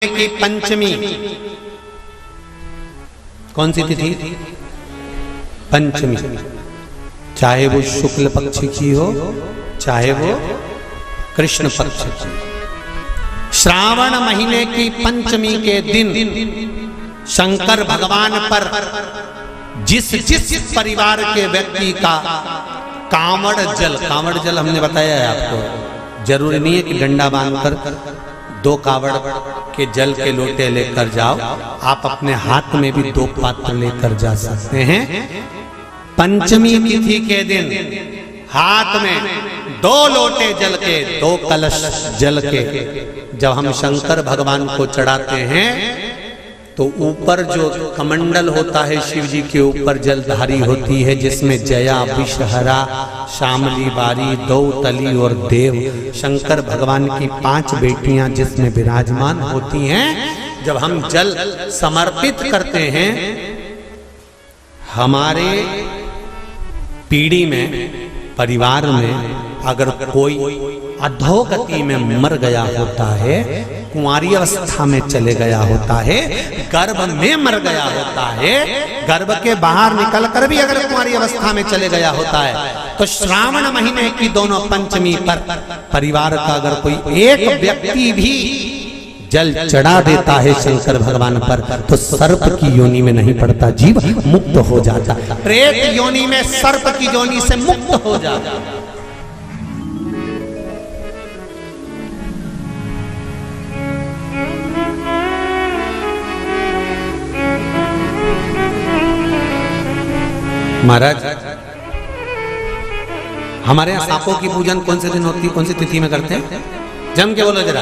की पंचमी कौन सी तिथि? पंचमी। चाहे वो शुक्ल पक्ष की हो चाहे वो कृष्ण पक्ष की। श्रावण महीने की पंचमी के दिन शंकर भगवान पर जिस जिस परिवार के व्यक्ति का कांवड़ जल हमने बताया है आपको, जरूरी नहीं है कि डंडा बांधकर 2 कावड़ के जल के लोटे लेकर जाओ, आप अपने हाथ में भी 2 पात्र लेकर जा सकते हैं। पंचमी तिथि के दिन हाथ में 2 लोटे जल के, 2 कलश जल के जब हम शंकर भगवान को चढ़ाते हैं तो ऊपर जो कमंडल होता है शिव जी के ऊपर जलधारी होती है, जिसमें जया, विषहरा, शामली, बारी, दौतली और देव शंकर भगवान की 5 बेटियां जिसमें विराजमान होती हैं। जब हम जल समर्पित करते हैं, हमारे पीढ़ी में, परिवार में अगर कोई अधोगति में मर गया होता है, कुंवारी अवस्था में चले गया होता है, गर्भ में मर गया होता है, गर्भ के बाहर निकलकर भी अगर कुंवारी अवस्था में चले गया होता है, तो श्रावण महीने की दोनों पंचमी पर परिवार का अगर कोई एक व्यक्ति भी जल चढ़ा देता है शंकर भगवान पर, तो सर्प की योनि में नहीं पड़ता, जीव मुक्त हो जाता, प्रेत योनि में सर्प की योनि से मुक्त हो जाता। महाराज, हमारे यहाँ सांपों की पूजन कौन से दिन होती है, कौन सी तिथि में करते हैं? जम के बोलो जरा।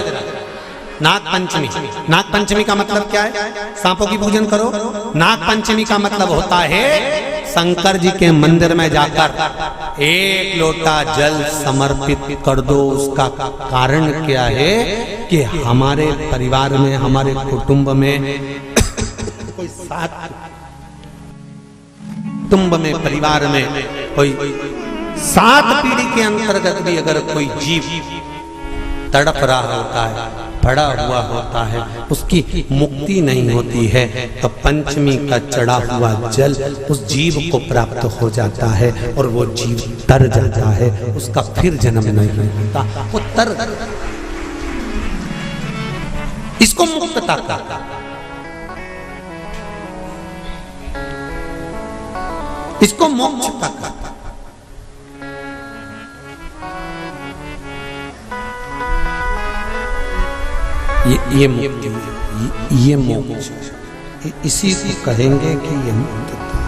नाग पंचमी। नाग पंचमी का मतलब क्या है? सांपों की पूजन करो। नाग पंचमी का मतलब होता है शंकर जी के मंदिर में जाकर 1 लोटा जल समर्पित कर दो। उसका कारण क्या है कि हमारे परिवार में, हमारे कुटुंब में कोई कुटुंब में, परिवार में कोई 7 पीढ़ी के अंतर्गत भी अगर कोई जीव तड़प रहा होता है, पड़ा हुआ होता है, उसकी मुक्ति नहीं होती है, तो पंचमी का चढ़ा हुआ जल उस जीव को प्राप्त हो जाता है और वो जीव तर जाता है, उसका फिर जन्म नहीं होता, वो तर, इसको मुक्तता का, इसको मोक्ष का। ये मोक्ष, इसी को कहेंगे कि ये मुक्तता है।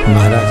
महाराज